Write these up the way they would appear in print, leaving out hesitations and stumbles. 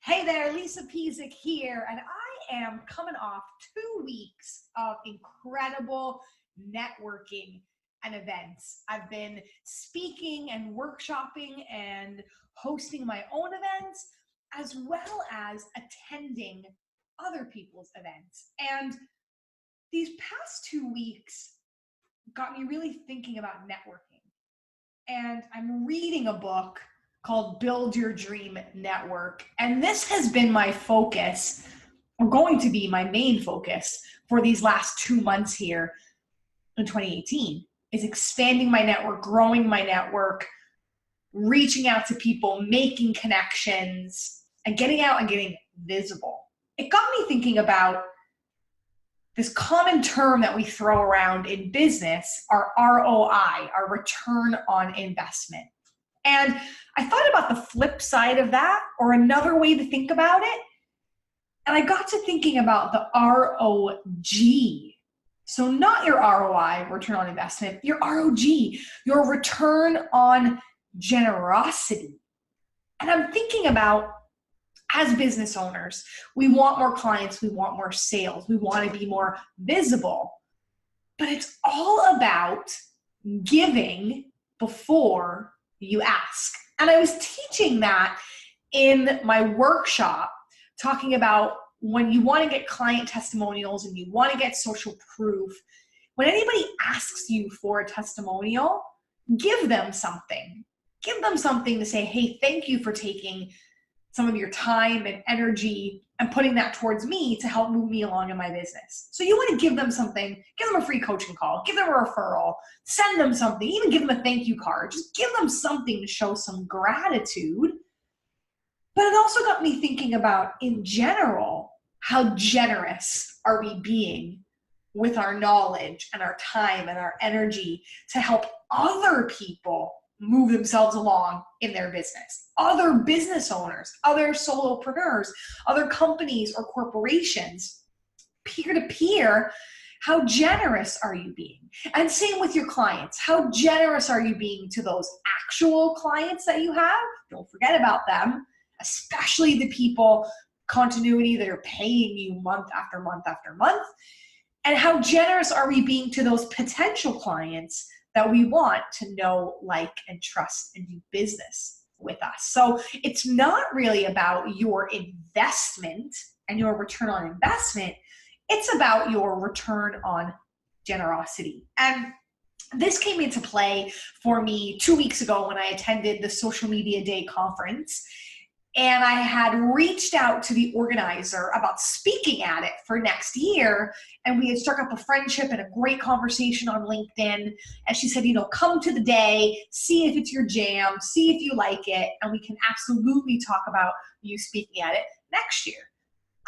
Hey there, Lisa Pezik here, and I am coming off 2 weeks of incredible networking and events. I've been speaking and workshopping and hosting my own events, as well as attending other people's events. And these past 2 weeks got me really thinking about networking. And I'm reading a book called Build Your Dream Network. And this has been my focus, or going to be my main focus for these last 2 months here in 2018, is expanding my network, growing my network, reaching out to people, making connections, and getting out and getting visible. It got me thinking about this common term that we throw around in business, our ROI, our return on investment. And I thought about the flip side of that, or another way to think about it. And I got to thinking about the ROG. So not your ROI, return on investment, your ROG, your return on generosity. And I'm thinking about, as business owners, we want more clients, we want more sales, we want to be more visible. But it's all about giving before you ask. And I was teaching that in my workshop, talking about when you want to get client testimonials and you want to get social proof, when anybody asks you for a testimonial, give them something. Give them something to say, hey, thank you for taking some of your time and energy and putting that towards me to help move me along in my business. So you want to give them something, give them a free coaching call, give them a referral, send them something, even give them a thank you card. Just give them something to show some gratitude. But it also got me thinking about, in general, how generous are we being with our knowledge and our time and our energy to help other people move themselves along in their business, other business owners, other solopreneurs, other companies or corporations, peer-to-peer. How generous are you being? And same with your clients. How generous are you being to those actual clients that you have? Don't forget about them, especially the people, continuity, that are paying you month after month after month. And how generous are we being to those potential clients that we want to know, like, and trust and do business with us? So it's not really about your investment and your return on investment. It's about your return on generosity. And this came into play for me 2 weeks ago when I attended the Social Media Day conference. And I had reached out to the organizer about speaking at it for next year. And we had struck up a friendship and a great conversation on LinkedIn. And she said, come to the day, see if it's your jam, see if you like it, and we can absolutely talk about you speaking at it next year.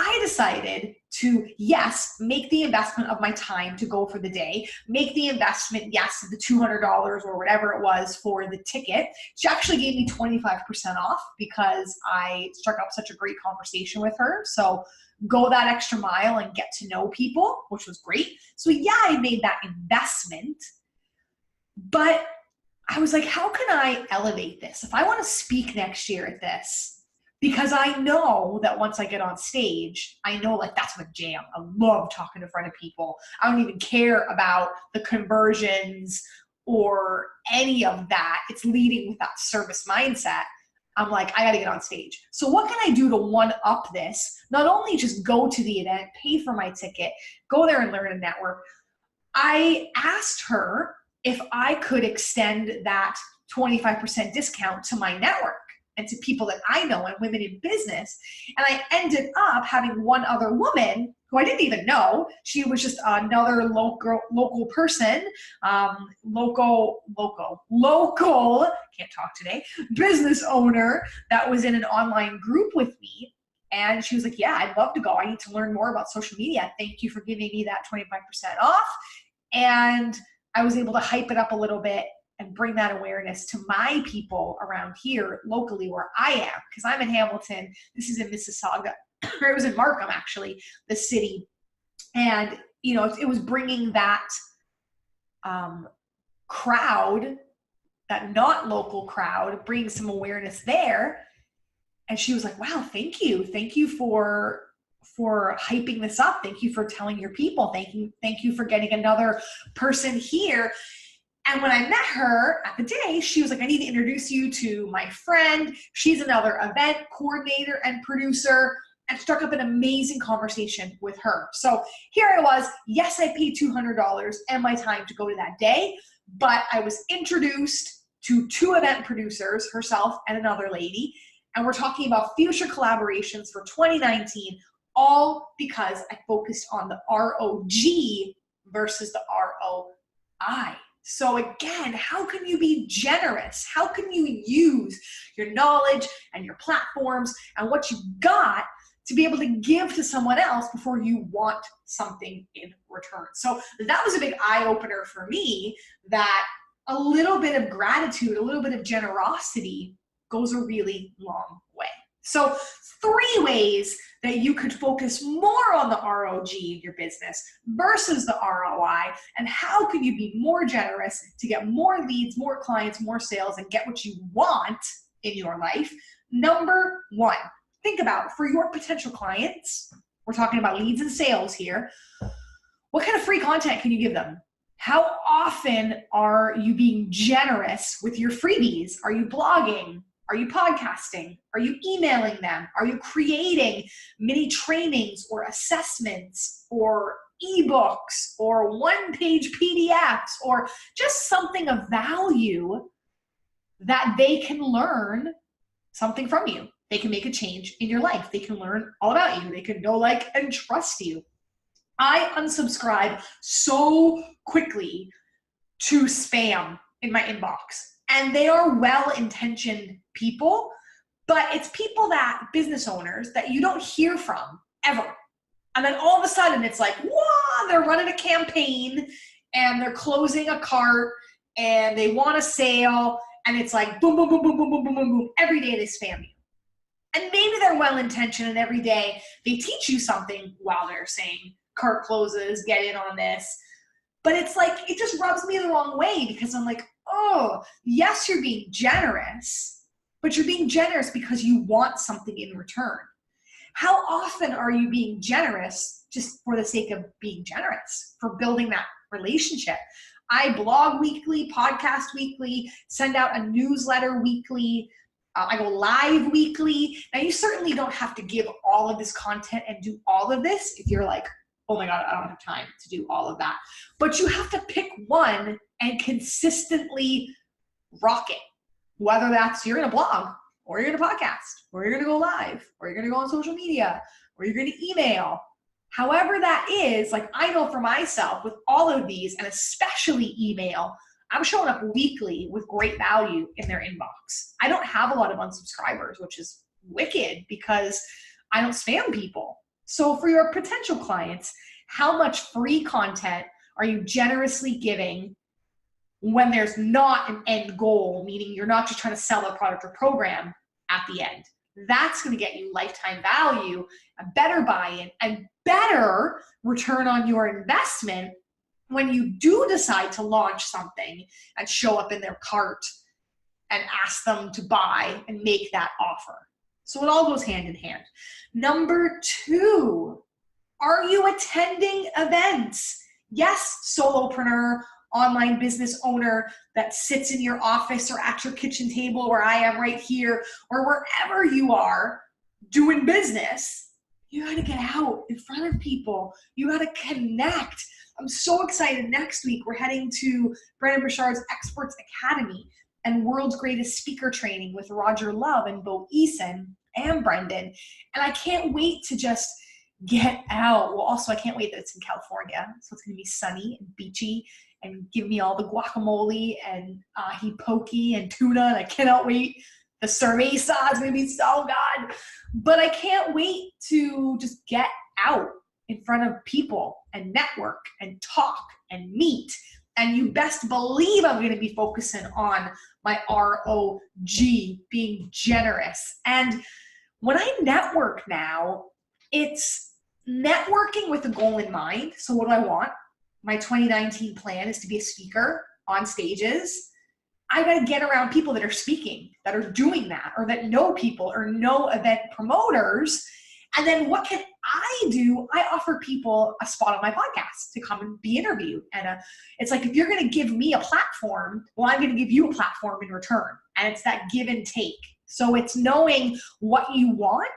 I decided to, yes, make the investment of my time to go for the day, make the investment, yes, the $200 or whatever it was for the ticket. She actually gave me 25% off because I struck up such a great conversation with her. So go that extra mile and get to know people, which was great. So yeah, I made that investment, but I was like, how can I elevate this? If I want to speak next year at this, because I know that once I get on stage, I know, like, that's my jam. I love talking in front of people. I don't even care about the conversions or any of that. It's leading with that service mindset. I'm like, I got to get on stage. So what can I do to one up this? Not only just go to the event, pay for my ticket, go there and learn a network. I asked her if I could extend that 25% discount to my network and to people that I know and women in business. And I ended up having one other woman who I didn't even know. She was just another local person, local, can't talk today, business owner that was in an online group with me. And she was like, yeah, I'd love to go. I need to learn more about social media. Thank you for giving me that 25% off. And I was able to hype it up a little bit and bring that awareness to my people around here locally where I am, because I'm in Hamilton. This is in Mississauga, or it was in Markham, actually, the city. And, it was bringing that crowd, that not local crowd, bringing some awareness there. And she was like, wow, thank you. Thank you for hyping this up. Thank you for telling your people. Thank you for getting another person here. And when I met her at the day, she was like, I need to introduce you to my friend. She's another event coordinator and producer, and struck up an amazing conversation with her. So here I was. Yes, I paid $200 and my time to go to that day, but I was introduced to two event producers, herself and another lady, and we're talking about future collaborations for 2019, all because I focused on the ROG versus the ROI. So again, how can you be generous? How can you use your knowledge and your platforms and what you got to be able to give to someone else before you want something in return? So that was a big eye-opener for me, that a little bit of gratitude, a little bit of generosity goes a really long way. So 3 ways that you could focus more on the ROG in your business versus the ROI, and how can you be more generous to get more leads, more clients, more sales, and get what you want in your life. Number 1, think about, for your potential clients, we're talking about leads and sales here, what kind of free content can you give them? How often are you being generous with your freebies? Are you blogging? Are you podcasting? Are you emailing them? Are you creating mini trainings or assessments or ebooks or one-page PDFs or just something of value that they can learn something from you? They can make a change in your life. They can learn all about you. They can know, like, and trust you. I unsubscribe so quickly to spam in my inbox. And they are well-intentioned people, but it's people that, business owners, that you don't hear from ever. And then all of a sudden it's like, whoa, they're running a campaign and they're closing a cart and they want a sale, and it's like boom, boom, boom, boom, boom, boom, boom, boom, boom. Every day they spam you. And maybe they're well-intentioned and every day they teach you something while they're saying cart closes, get in on this. But it's like, it just rubs me the wrong way, because I'm like, oh, yes, you're being generous, but you're being generous because you want something in return. How often are you being generous just for the sake of being generous, for building that relationship? I blog weekly, podcast weekly, send out a newsletter weekly. I go live weekly. Now, you certainly don't have to give all of this content and do all of this if you're like, oh my God, I don't have time to do all of that. But you have to pick one and consistently rock it. Whether that's you're going to blog, or you're going to podcast, or you're going to go live, or you're going to go on social media, or you're going to email. However that is, like, I know for myself with all of these, and especially email, I'm showing up weekly with great value in their inbox. I don't have a lot of unsubscribers, which is wicked because I don't spam people. So for your potential clients, how much free content are you generously giving when there's not an end goal, meaning you're not just trying to sell a product or program at the end? That's going to get you lifetime value, a better buy-in, and better return on your investment when you do decide to launch something and show up in their cart and ask them to buy and make that offer. So it all goes hand in hand. Number 2, are you attending events? Yes, solopreneur, online business owner that sits in your office or at your kitchen table where I am right here, or wherever you are doing business. You got to get out in front of people. You got to connect. I'm so excited. Next week, we're heading to Brendon Burchard's Experts Academy and World's Greatest Speaker Training with Roger Love and Bo Eason and Brendan. And I can't wait to just get out. Well, also, I can't wait that it's in California. So it's going to be sunny and beachy and give me all the guacamole and ahi poke and tuna. And I cannot wait. The cerveza is going to be so good. But I can't wait to just get out in front of people and network and talk and meet. And you best believe I'm going to be focusing on my ROG, being generous. And when I network now, it's networking with a goal in mind. So what do I want? My 2019 plan is to be a speaker on stages, I got to get around people that are speaking, that are doing that, or that know people or know event promoters. And then what can I do? I offer people a spot on my podcast to come and be interviewed. And it's like, if you're going to give me a platform, well, I'm going to give you a platform in return. And it's that give and take. So it's knowing what you want,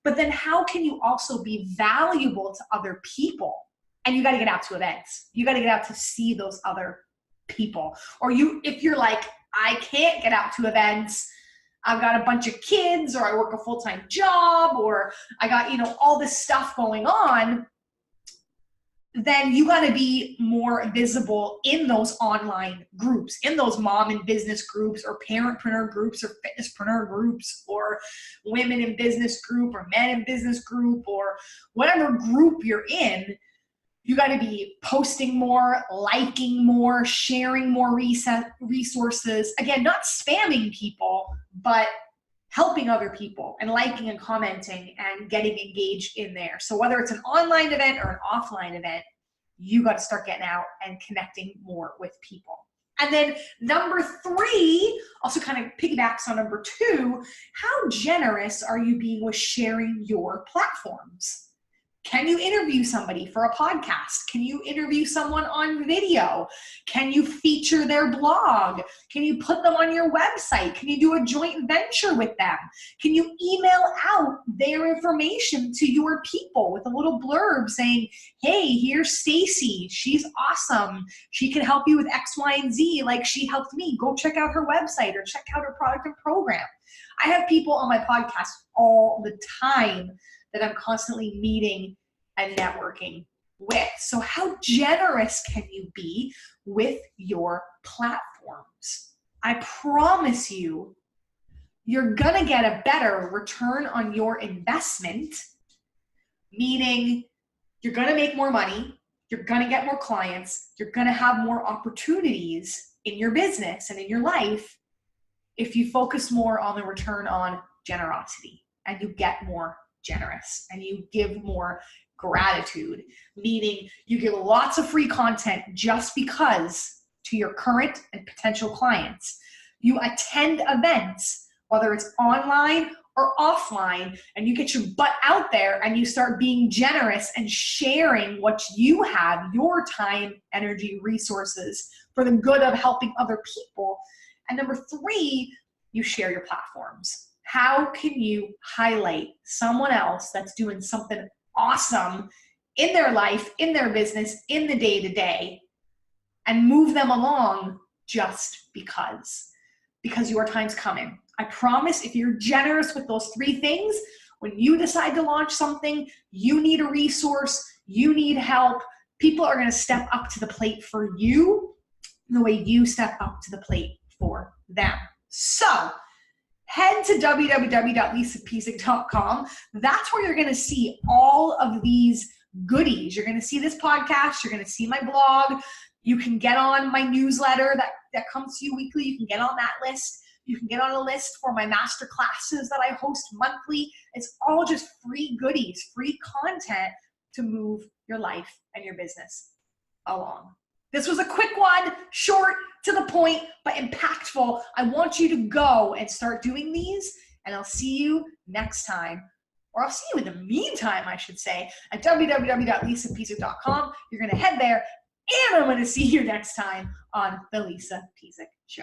but then how can you also be valuable to other people? And you got to get out to events. You got to get out to see those other people. Or if you're like, I can't get out to events, I've got a bunch of kids, or I work a full-time job, or I got, all this stuff going on, then you got to be more visible in those online groups, in those mom and business groups, or parentpreneur groups, or fitnesspreneur groups, or women in business group, or men in business group, or whatever group you're in. You got to be posting more, liking more, sharing more resources. Again, not spamming people, but helping other people and liking and commenting and getting engaged in there. So whether it's an online event or an offline event, you got to start getting out and connecting more with people. And then number 3, also kind of piggybacks on number 2, how generous are you being with sharing your platforms? Can you interview somebody for a podcast? Can you interview someone on video? Can you feature their blog? Can you put them on your website? Can you do a joint venture with them? Can you email out their information to your people with a little blurb saying, hey, here's Stacy. She's awesome. She can help you with X, Y, and Z like she helped me. Go check out her website or check out her product and program. I have people on my podcast all the time that I'm constantly meeting and networking with. So how generous can you be with your platforms? I promise you, you're gonna get a better return on your investment, meaning you're gonna make more money, you're gonna get more clients, you're gonna have more opportunities in your business and in your life if you focus more on the return on generosity and you get more generous and you give more gratitude, meaning you give lots of free content just because to your current and potential clients. You attend events, whether it's online or offline, and you get your butt out there and you start being generous and sharing what you have, your time, energy, resources for the good of helping other people. And number 3, you share your platforms. How can you highlight someone else that's doing something awesome in their life, in their business, in the day-to-day, and move them along just because your time's coming. I promise if you're generous with those 3 things, when you decide to launch something, you need a resource, you need help, people are going to step up to the plate for you the way you step up to the plate for them. So head to www.lisapezik.com. That's where you're going to see all of these goodies. You're going to see this podcast. You're going to see my blog. You can get on my newsletter that comes to you weekly. You can get on that list. You can get on a list for my master classes that I host monthly. It's all just free goodies, free content to move your life and your business along. This was a quick one, short, to the point, but impactful. I want you to go and start doing these, and I'll see you next time. Or I'll see you in the meantime, I should say, at www.lisapezik.com. You're going to head there, and I'm going to see you next time on The Lisa Pezik Show.